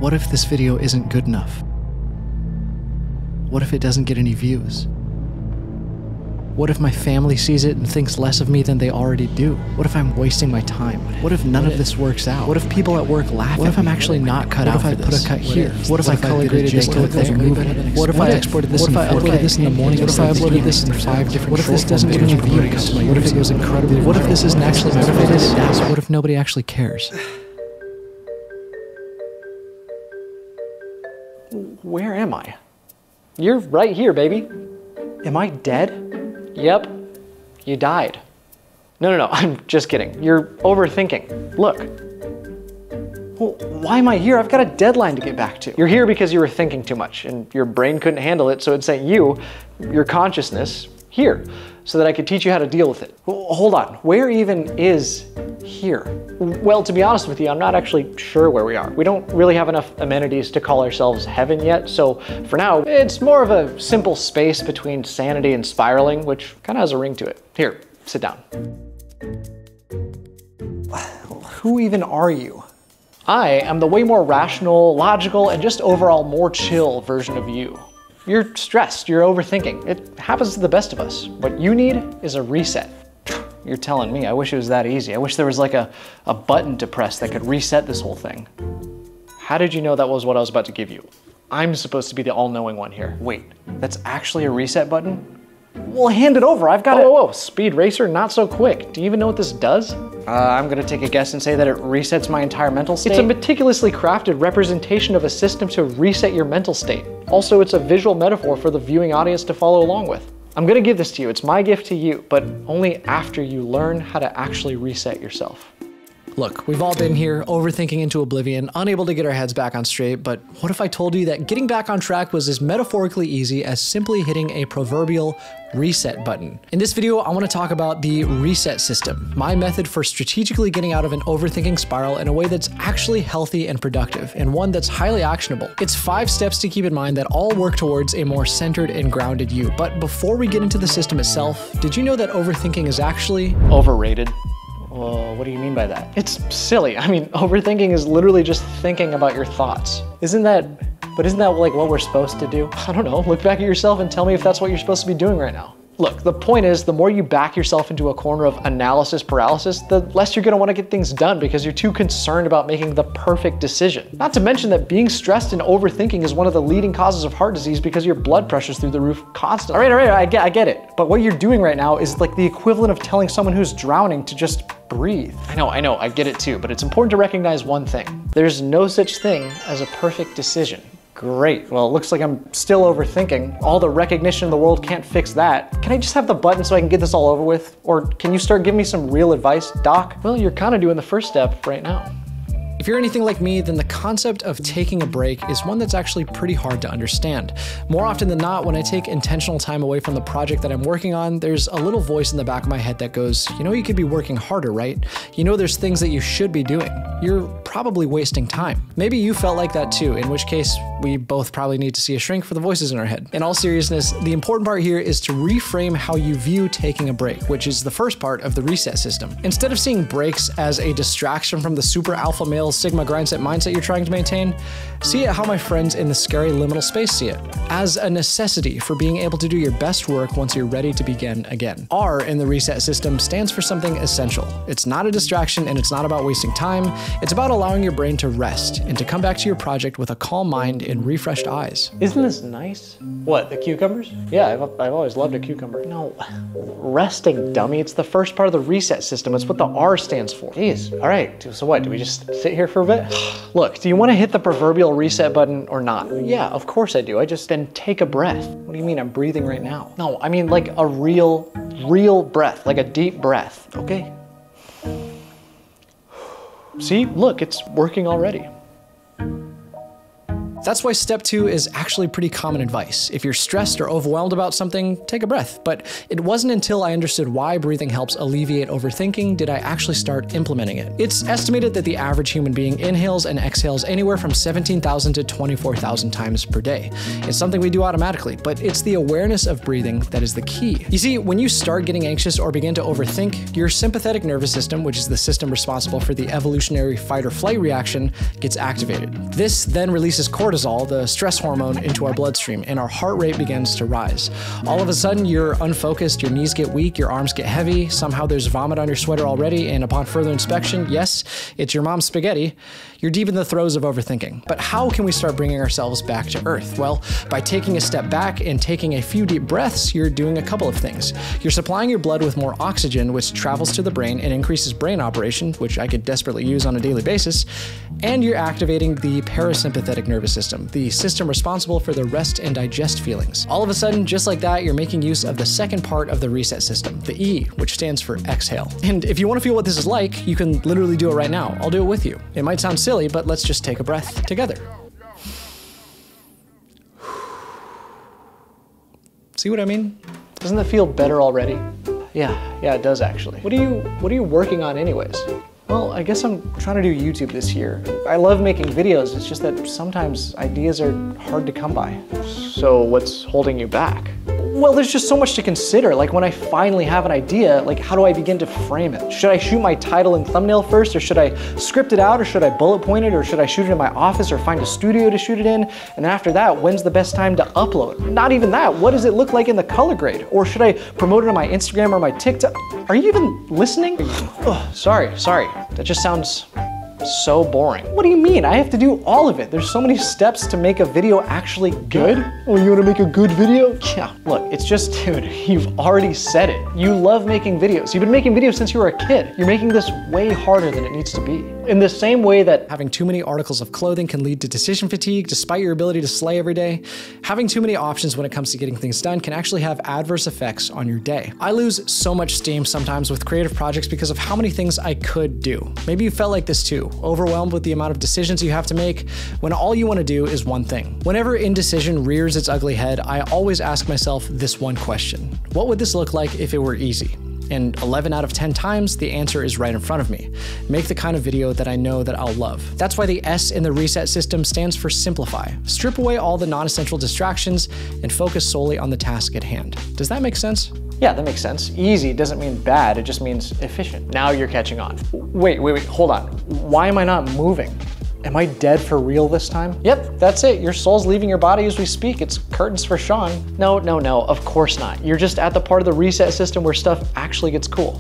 What if this video isn't good enough? What if it doesn't get any views? What if my family sees it and thinks less of me than they already do? What if I'm wasting my time? What if none of this works out? What if people at work laugh at me? What if I'm actually not cut out for this? What if I put a cut here? What if I color graded this to look like a movie? What if I exported this in 4K? What if I uploaded this in the morning? What if I uploaded this in 5 different? What if this doesn't get any views? What if it goes incredibly? What if this isn't actually my favorite? What if nobody actually cares? Where am I? You're right here, baby. Am I dead? Yep, you died. No, I'm just kidding. You're overthinking. Look. Well, why am I here? I've got a deadline to get back to. You're here because you were thinking too much and your brain couldn't handle it, so it sent you, your consciousness, here, so that I could teach you how to deal with it. Well, hold on, where even is here? Well, to be honest with you, I'm not actually sure where we are. We don't really have enough amenities to call ourselves heaven yet, so for now, it's more of a simple space between sanity and spiraling, which kind of has a ring to it. Here, sit down. Who even are you? I am the way more rational, logical, and just overall more chill version of you. You're stressed, you're overthinking. It happens to the best of us. What you need is a reset. You're telling me, I wish it was that easy. I wish there was like a button to press that could reset this whole thing. How did you know that was what I was about to give you? I'm supposed to be the all-knowing one here. Wait, that's actually a reset button? Well, hand it over, I've got it. Whoa, speed racer, not so quick. Do you even know what this does? I'm gonna take a guess and say that it resets my entire mental state. It's a meticulously crafted representation of a system to reset your mental state. Also, it's a visual metaphor for the viewing audience to follow along with. I'm gonna give this to you, it's my gift to you, but only after you learn how to actually reset yourself. Look, we've all been here, overthinking into oblivion, unable to get our heads back on straight, but what if I told you that getting back on track was as metaphorically easy as simply hitting a proverbial reset button? In this video, I want to talk about the reset system, my method for strategically getting out of an overthinking spiral in a way that's actually healthy and productive, and one that's highly actionable. It's 5 steps to keep in mind that all work towards a more centered and grounded you. But before we get into the system itself, did you know that overthinking is actually overrated? Well, what do you mean by that? It's silly. I mean, overthinking is literally just thinking about your thoughts. Isn't that like what we're supposed to do? I don't know, look back at yourself and tell me if that's what you're supposed to be doing right now. Look, the point is, the more you back yourself into a corner of analysis paralysis, the less you're gonna wanna get things done because you're too concerned about making the perfect decision. Not to mention that being stressed and overthinking is one of the leading causes of heart disease because your blood pressure's through the roof constantly. All right, I get it. But what you're doing right now is like the equivalent of telling someone who's drowning to just breathe. I know, I get it too, but it's important to recognize one thing. There's no such thing as a perfect decision. Great, well, it looks like I'm still overthinking. All the recognition in the world can't fix that. Can I just have the button so I can get this all over with? Or can you start giving me some real advice, Doc? Well, you're kind of doing the first step right now. If you're anything like me, then the concept of taking a break is one that's actually pretty hard to understand. More often than not, when I take intentional time away from the project that I'm working on, there's a little voice in the back of my head that goes, you know, you could be working harder, right? You know, there's things that you should be doing. You're probably wasting time. Maybe you felt like that too, in which case we both probably need to see a shrink for the voices in our head. In all seriousness, the important part here is to reframe how you view taking a break, which is the first part of the reset system. Instead of seeing breaks as a distraction from the super alpha male Sigma grindset mindset you're trying to maintain, see it how my friends in the scary liminal space see it, as a necessity for being able to do your best work once you're ready to begin again. R in the reset system stands for something essential. It's not a distraction and it's not about wasting time. It's about allowing your brain to rest and to come back to your project with a calm mind and refreshed eyes. Isn't this nice? What, the cucumbers? Yeah, I've always loved a cucumber. No, resting, dummy. It's the first part of the reset system. It's what the R stands for. Jeez. All right, so what, do we just sit here for a bit? Look, do you want to hit the proverbial reset button or not? Yeah, of course I do. Then take a breath. What do you mean I'm breathing right now? No, I mean like a real breath, like a deep breath, okay? See, look, it's working already. That's why step 2 is actually pretty common advice. If you're stressed or overwhelmed about something, take a breath. But it wasn't until I understood why breathing helps alleviate overthinking did I actually start implementing it. It's estimated that the average human being inhales and exhales anywhere from 17,000 to 24,000 times per day. It's something we do automatically, but it's the awareness of breathing that is the key. You see, when you start getting anxious or begin to overthink, your sympathetic nervous system, which is the system responsible for the evolutionary fight or flight reaction, gets activated. This then releases cortisol, the stress hormone, into our bloodstream, and our heart rate begins to rise. All of a sudden, you're unfocused, your knees get weak, your arms get heavy, somehow there's vomit on your sweater already, and upon further inspection, yes, it's your mom's spaghetti. You're deep in the throes of overthinking. But how can we start bringing ourselves back to earth? Well, by taking a step back and taking a few deep breaths, you're doing a couple of things. You're supplying your blood with more oxygen, which travels to the brain and increases brain operation, which I could desperately use on a daily basis, and you're activating the parasympathetic nervous system, the system responsible for the rest and digest feelings. All of a sudden, just like that, you're making use of the second part of the reset system, the E, which stands for exhale. And if you want to feel what this is like, you can literally do it right now. I'll do it with you. It might sound silly, but let's just take a breath together. See what I mean? Doesn't that feel better already? Yeah, it does actually. What are you working on anyways? Well, I guess I'm trying to do YouTube this year. I love making videos, it's just that sometimes ideas are hard to come by. So what's holding you back? Well, there's just so much to consider. Like when I finally have an idea, like how do I begin to frame it? Should I shoot my title and thumbnail first, or should I script it out, or should I bullet point it, or should I shoot it in my office or find a studio to shoot it in? And then after that, when's the best time to upload? Not even that, what does it look like in the color grade? Or should I promote it on my Instagram or my TikTok? Are you even listening? Oh, sorry, that just sounds so boring. What do you mean? I have to do all of it. There's so many steps to make a video actually good. Oh, you wanna make a good video? Yeah, look, it's just, dude, you've already said it. You love making videos. You've been making videos since you were a kid. You're making this way harder than it needs to be. In the same way that having too many articles of clothing can lead to decision fatigue despite your ability to slay every day, having too many options when it comes to getting things done can actually have adverse effects on your day. I lose so much steam sometimes with creative projects because of how many things I could do. Maybe you felt like this too. Overwhelmed with the amount of decisions you have to make when all you want to do is one thing. Whenever indecision rears its ugly head, I always ask myself this one question: what would this look like if it were easy? And 11 out of 10 times, the answer is right in front of me. Make the kind of video that I know that I'll love. That's why the S in the reset system stands for simplify. Strip away all the non-essential distractions and focus solely on the task at hand. Does that make sense? Yeah, that makes sense. Easy doesn't mean bad, it just means efficient. Now you're catching on. Wait, hold on. Why am I not moving? Am I dead for real this time? Yep, that's it. Your soul's leaving your body as we speak. It's curtains for Sean. No, of course not. You're just at the part of the reset system where stuff actually gets cool.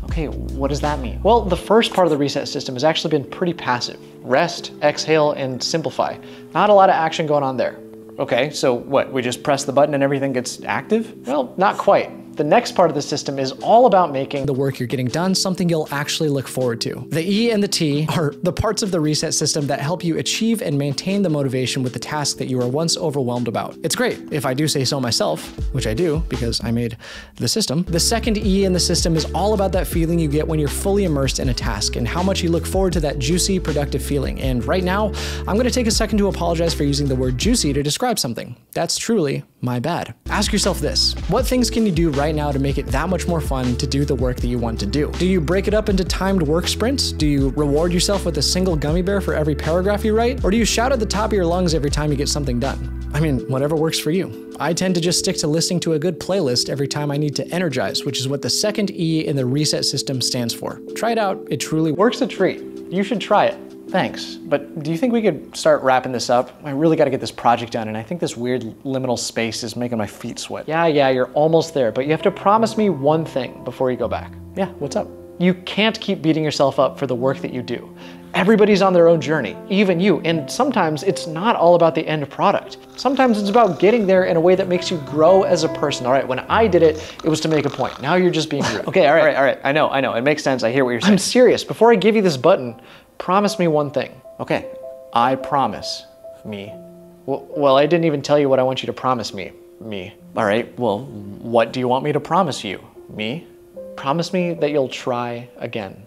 Okay, what does that mean? Well, the first part of the reset system has actually been pretty passive. Rest, exhale, and simplify. Not a lot of action going on there. Okay, so what, we just press the button and everything gets active? Well, not quite. The next part of the system is all about making the work you're getting done something you'll actually look forward to. The E and the T are the parts of the reset system that help you achieve and maintain the motivation with the task that you were once overwhelmed about. It's great, if I do say so myself, which I do because I made the system. The second E in the system is all about that feeling you get when you're fully immersed in a task and how much you look forward to that juicy, productive feeling. And right now, I'm gonna take a second to apologize for using the word juicy to describe something. That's truly my bad. Ask yourself this: what things can you do right now to make it that much more fun to do the work that you want to do? Do you break it up into timed work sprints? Do you reward yourself with a single gummy bear for every paragraph you write? Or do you shout at the top of your lungs every time you get something done? I mean, whatever works for you. I tend to just stick to listening to a good playlist every time I need to energize, which is what the second E in the reset system stands for. Try it out, it truly works a treat. You should try it. Thanks, but do you think we could start wrapping this up? I really gotta get this project done, and I think this weird liminal space is making my feet sweat. Yeah, you're almost there, but you have to promise me one thing before you go back. Yeah, what's up? You can't keep beating yourself up for the work that you do. Everybody's on their own journey, even you, and sometimes it's not all about the end product. Sometimes it's about getting there in a way that makes you grow as a person. All right, when I did it, it was to make a point. Now you're just being rude. Okay, all right, I know, it makes sense, I hear what you're saying. I'm serious, before I give you this button, promise me one thing. Okay, I promise me. Well, I didn't even tell you what I want you to promise me. Me. All right, well, what do you want me to promise you? Me? Promise me that you'll try again.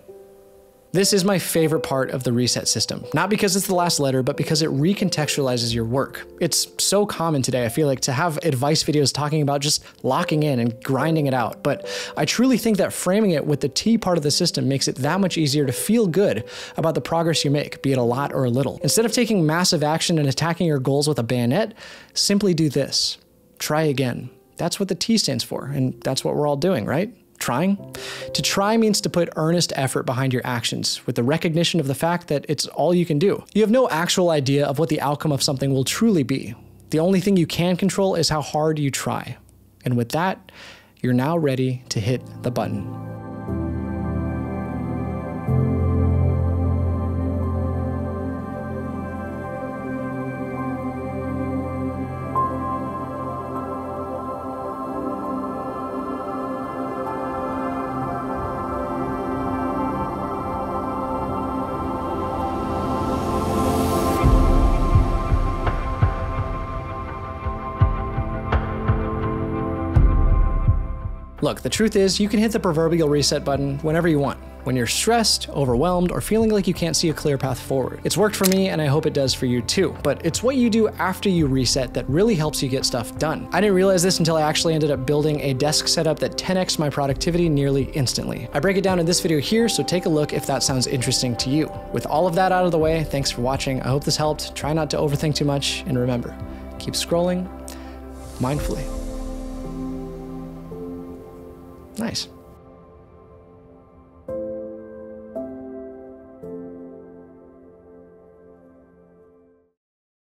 This is my favorite part of the reset system, not because it's the last letter, but because it recontextualizes your work. It's so common today, I feel like, to have advice videos talking about just locking in and grinding it out, but I truly think that framing it with the T part of the system makes it that much easier to feel good about the progress you make, be it a lot or a little. Instead of taking massive action and attacking your goals with a bayonet, simply do this. Try again. That's what the T stands for, and that's what we're all doing, right? Trying? To try means to put earnest effort behind your actions with the recognition of the fact that it's all you can do. You have no actual idea of what the outcome of something will truly be. The only thing you can control is how hard you try. And with that, you're now ready to hit the button. Look, the truth is, you can hit the proverbial reset button whenever you want, when you're stressed, overwhelmed, or feeling like you can't see a clear path forward. It's worked for me, and I hope it does for you too, but it's what you do after you reset that really helps you get stuff done. I didn't realize this until I actually ended up building a desk setup that 10x'd my productivity nearly instantly. I break it down in this video here, so take a look if that sounds interesting to you. With all of that out of the way, thanks for watching. I hope this helped. Try not to overthink too much, and remember, keep scrolling mindfully. Nice.